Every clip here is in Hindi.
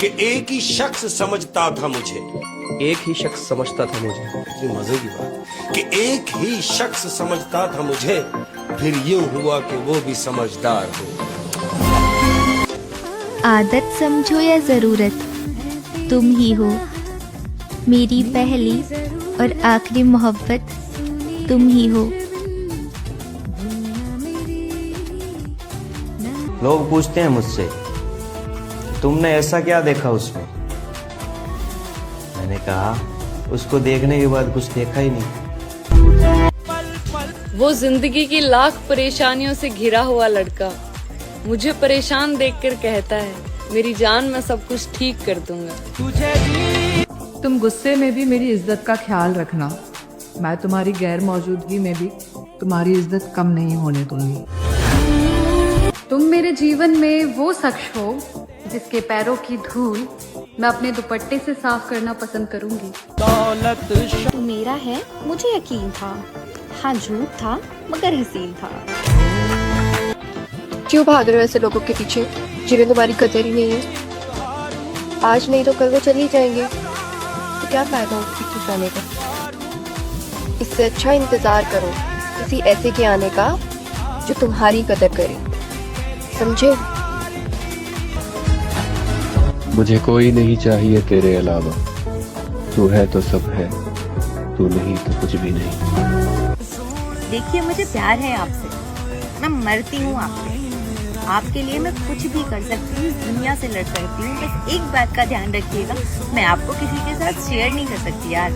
कि एक ही शख्स समझता था मुझे। एक ही शख्स समझता था मुझे। कितनी मजे की बात कि एक ही शख्स समझता था मुझे, फिर यूं हुआ कि वो भी समझदार हो। आदत समझो या ज़रूरत, तुम ही हो। मेरी पहली और आखिरी मोहब्बत तुम ही हो। लोग पूछते हैं मुझसे, तुमने ऐसा क्या देखा उसमें? मैंने कहा, उसको देखने के बाद कुछ देखा ही नहीं। वो जिंदगी की लाख परेशानियों से घिरा हुआ लड़का मुझे परेशान देखकर कहता है, मेरी जान मैं सब कुछ ठीक कर दूंगा। तुम गुस्से में भी मेरी इज्जत का ख्याल रखना। मैं तुम्हारी गैर मौजूदगी में भी तुम्हारी इज्जत कम नहीं होने दूंगी। तुम मेरे जीवन में वो शख्स हो जिसके पैरों की धूल मैं अपने दुपट्टे से साफ करना पसंद करूंगी। तू मेरा है मुझे यकीन था, हाँ झूठ था मगर हसीन था। क्यों भाग रहे हो ऐसे लोगों के पीछे जिन्हें तुम्हारी कदर ही नहीं है? आज नहीं तो कल वो चली जाएंगे, तो क्या फायदा उसकी खुश आने का? इससे अच्छा इंतजार करो किसी ऐसे के आने का जो तुम्हारी कदर करे, समझे? मुझे कोई नहीं चाहिए तेरे अलावा, तू है तो सब है, तू नहीं तो कुछ भी नहीं। देखिए मुझे प्यार है आपसे, मैं मरती हूँ आपसे। आपके लिए मैं कुछ भी कर सकती हूँ, दुनिया से लड़ सकती हूँ। बस एक बात का ध्यान रखिएगा, मैं आपको किसी के साथ शेयर नहीं कर सकती यार।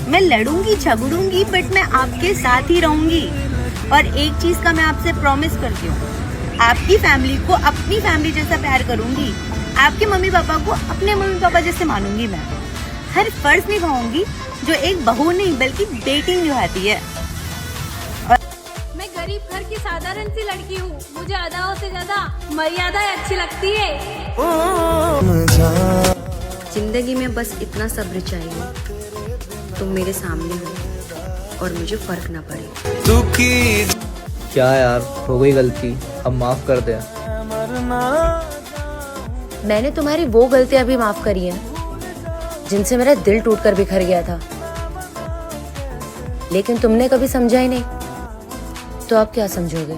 मैं लड़ूंगी झगड़ूंगी बट मैं आपके साथ ही रहूंगी। और एक चीज का मैं आपसे प्रॉमिस करती हूँ, आपकी फैमिली को अपनी फैमिली जैसा प्यार करूंगी, आपके मम्मी पापा को अपने मम्मी पापा जैसे मानूंगी। मैं हर फर्ज निभाऊंगी जो एक बहू नहीं बल्कि बेटी निभाती है। मैं गरीब घर की साधारण सी लड़की हूँ, मुझे अदाओं से ज्यादा मर्यादा अच्छी लगती है। जिंदगी में बस इतना सब्र चाहिए, तुम मेरे सामने हो और मुझे फर्क ना पड़े। क्या यार, हो गई गलती, अब माफ कर दे। मैंने तुम्हारी वो गलतियां भी माफ करी हैं जिनसे मेरा दिल टूटकर बिखर गया था, लेकिन तुमने कभी समझा ही नहीं, तो आप क्या समझोगे?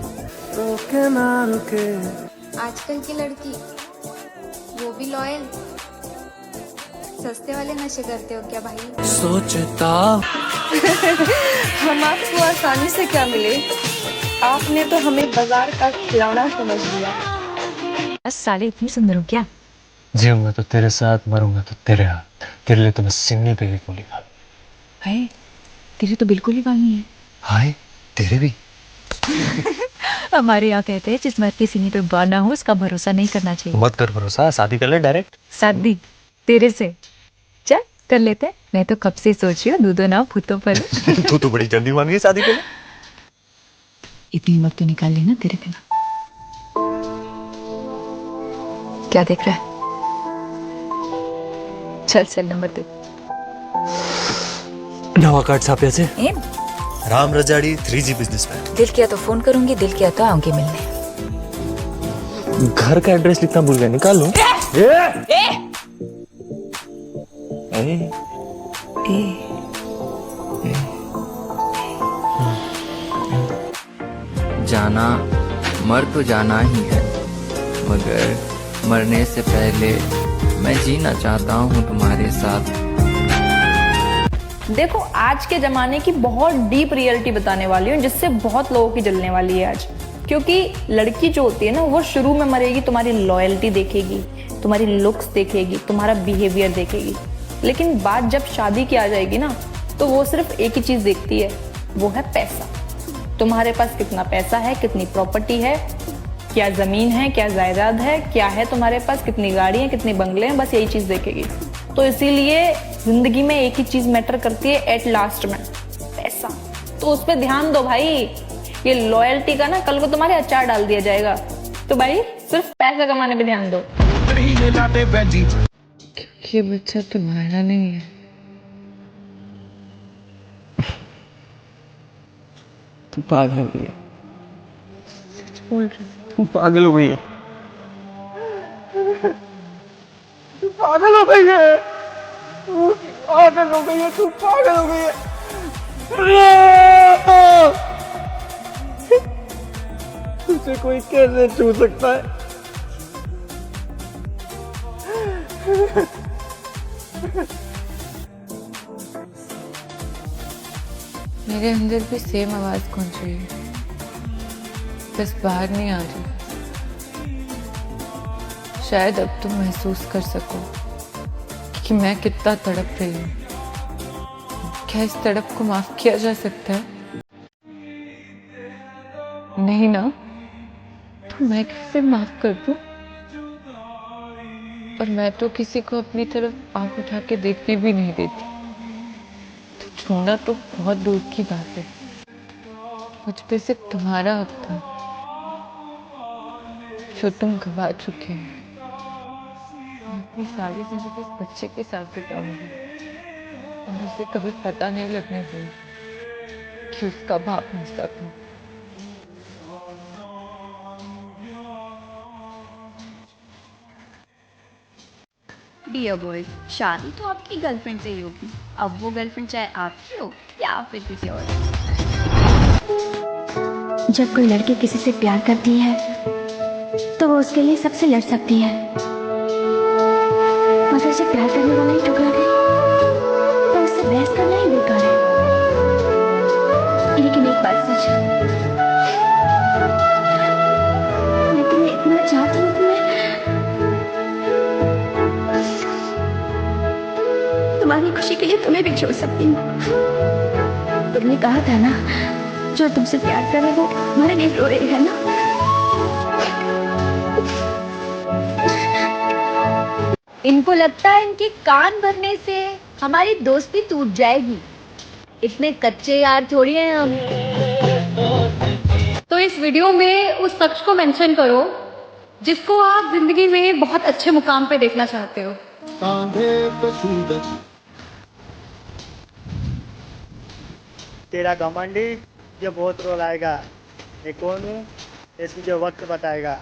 आजकल की लड़की, वो भी लॉयल। सस्ते वाले नशे करते हो क्या भाई? सोचता हम आपको आसानी से क्या मिले? आपने तो हमें बाजार का खिलौना समझ लिया। साले इतनी सुंदर हो क्या? जीऊंगा तो तेरे साथ, मरूंगा तो तेरे हाथ। तेरे लिए तो मैं सिन्नी पे भी गोली खा लूं। है तेरी तो बिल्कुल ही बाल नहीं है। हाय, तेरे भी। हमारे यहाँ कहते हैं जिस मर्द के सीने पे बाल ना हो उसका भरोसा नहीं करना चाहिए। मत कर भरोसा, शादी कर ले डायरेक्ट। शादी तेरे से? चल कर लेते हैं। मैं तो कब से सोच रही हूँ दूधो ना भूतों पर। तू तो बड़ी जल्दी मान गई शादी के लिए। इतनी हिम्मत तो निकाल ली ना तेरे बिना। क्या देख रहा है? चल सेल नंबर दे। नवा कार्ड छापे से एम राम रजाड़ी 3G बिजनेसमैन। दिल किया तो फोन करूंगी, दिल किया तो आऊंगी मिलने। घर का एड्रेस लिखना भूल गया, निकाल लो। जाना मर तो जाना ही है, मगर मरने से पहले मैं जीना चाहता हूँ तुम्हारे साथ। देखो आज के ज़माने की बहुत डीप रियलिटी बताने वाली हूँ जिससे बहुत लोगों की जलने वाली है आज। क्योंकि लड़की जो होती है ना वो शुरू में मरेगी, तुम्हारी लॉयल्टी देखेगी, तुम्हारी लुक्स देखेगी, तुम्हारा बिहेवियर देखेगी, लेकिन बात जब शादी की आ जाएगी ना तो वो सिर्फ एक ही चीज़ देखती है, वो है पैसा। तुम्हारे पास कितना पैसा है, कितनी प्रॉपर्टी है, क्या ज़मीन है, क्या जायदाद है, क्या है तुम्हारे पास, कितनी गाड़ी है, कितने बंगले हैं, बस यही चीज़ देखेगी। तो इसीलिए जिंदगी में एक ही चीज मैटर करती है एट लास्ट में, पैसा। तो उस पर ध्यान दो भाई, ये लॉयल्टी का ना कल को तुम्हारे अचार डाल दिया जाएगा। तो भाई सिर्फ पैसा कमाने पे ध्यान दो। ये बच्चा तुम्हारा नहीं है। तू पागल हो गई है। बोल रहे तू पागल हो गई है। तू पागल हो गई है, तू पागल हो गई है, तू पागल हो गई है। तुझे कोई कैसे छू सकता है? मेरे अंदर भी सेम आवाज गूंज रही है, बस बाहर नहीं आ रही। शायद अब तुम महसूस कर सको कि मैं कितना तड़प रही हूँ। क्या इस तड़प को माफ किया जा सकता है? नहीं ना, तो मैं कैसे माफ कर दूं? और मैं तो किसी को अपनी तरफ आंख उठा के देखने भी नहीं देती, तो छूना तो बहुत दूर की बात है। मुझ पे सिर्फ तुम्हारा हक था जो तुम गवा चुके हैं। मैं अपनी सारी जिंदगी इस बच्चे के साथ बिताऊंगी और उसे कभी पता नहीं लगने दूंगी कि उसका बाप मुझसे था। डियर बॉय, शादी तो आपकी गर्लफ्रेंड से ही होगी। अब वो गर्लफ्रेंड चाहे आपकी हो या फिर किसी और। जब कोई लड़की किसी से प्यार करती है तो वो उसके लिए सबसे लड़ सकती है, मगर उसे प्यार करने वाला ही ठुकरा दे तो उससे बहस करना ही बेकार है। लेकिन एक बात सच है, मैं तुम्हें इतना चाहती हूँ कि मैं तुम्हारी खुशी के लिए तुम्हें भी छोड़ सकती हूँ। तुमने कहा था ना, जो तुमसे प्यार करे वो तुम्हारे लिए रोए, है ना? इनको लगता है इनके कान भरने से हमारी दोस्ती टूट जाएगी। इतने कच्चे यार थोड़ी हैं हम। तो इस वीडियो में उस शख्स को मेंशन करो जिसको आप जिंदगी में बहुत अच्छे मुकाम पे देखना चाहते हो। तेरा घमंडी ये बहुत रोल आएगा। मैं कौन हूँ ये तुझे वक्त बताएगा।